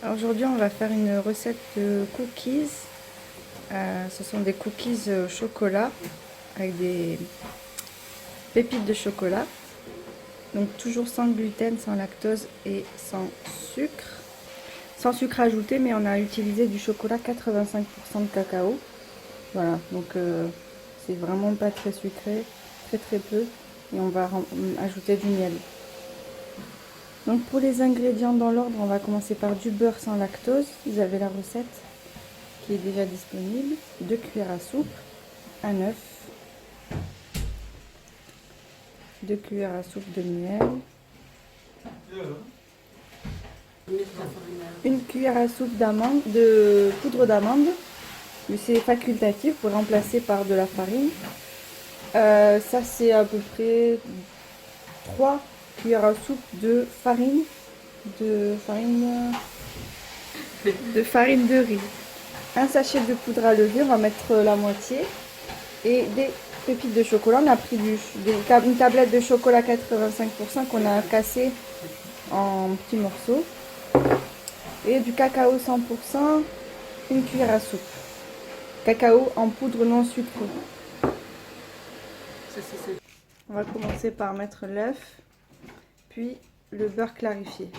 Aujourd'hui, on va faire une recette de cookies. Ce sont des cookies au chocolat avec des pépites de chocolat. Donc toujours sans gluten, sans lactose et sans sucre. Sans sucre ajouté, mais on a utilisé du chocolat 85% de cacao. Voilà, donc c'est vraiment pas très sucré, très peu. Et on va ajouter du miel. Donc pour les ingrédients dans l'ordre, on va commencer par du beurre sans lactose. Vous avez la recette qui est déjà disponible. 2 cuillères à soupe, un œuf, 2 cuillères à soupe de miel, une cuillère à soupe de poudre d'amande. C'est facultatif pour remplacer par de la farine. Ça c'est à peu près 3 cuillères à soupe de farine de riz. Un sachet de poudre à lever, on va mettre la moitié. Et des pépites de chocolat. On a pris une tablette de chocolat 85% qu'on a cassé en petits morceaux. Et du cacao 100%, une cuillère à soupe. Cacao en poudre non sucrée. On va commencer par mettre l'œuf, puis le beurre clarifié.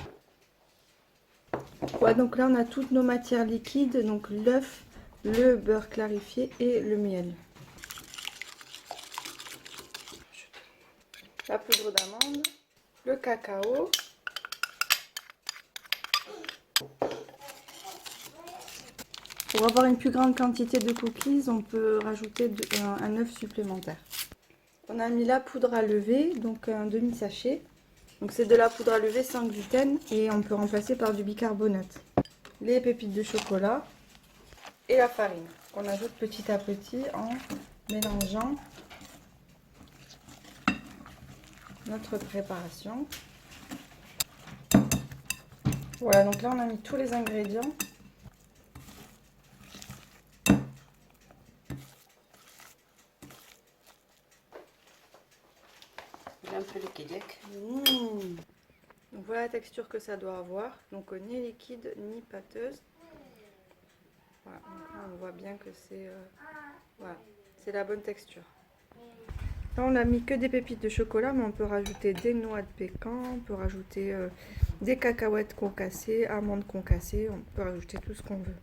Ouais, donc là on a toutes nos matières liquides, donc l'œuf, le beurre clarifié et le miel. La poudre d'amande, le cacao. Pour avoir une plus grande quantité de cookies, on peut rajouter un œuf supplémentaire. On a mis la poudre à lever, donc un demi-sachet. Donc c'est de la poudre à lever sans gluten et on peut remplacer par du bicarbonate. Les pépites de chocolat et la farine qu'on ajoute petit à petit en mélangeant notre préparation. Voilà, donc là on a mis tous les ingrédients. Un peu liquide. Donc voilà la texture que ça doit avoir. Donc ni liquide ni pâteuse. Voilà, donc là on voit bien que voilà, c'est la bonne texture. Là on n'a mis que des pépites de chocolat, mais on peut rajouter des noix de pécan, on peut rajouter des cacahuètes concassées, amandes concassées, on peut rajouter tout ce qu'on veut.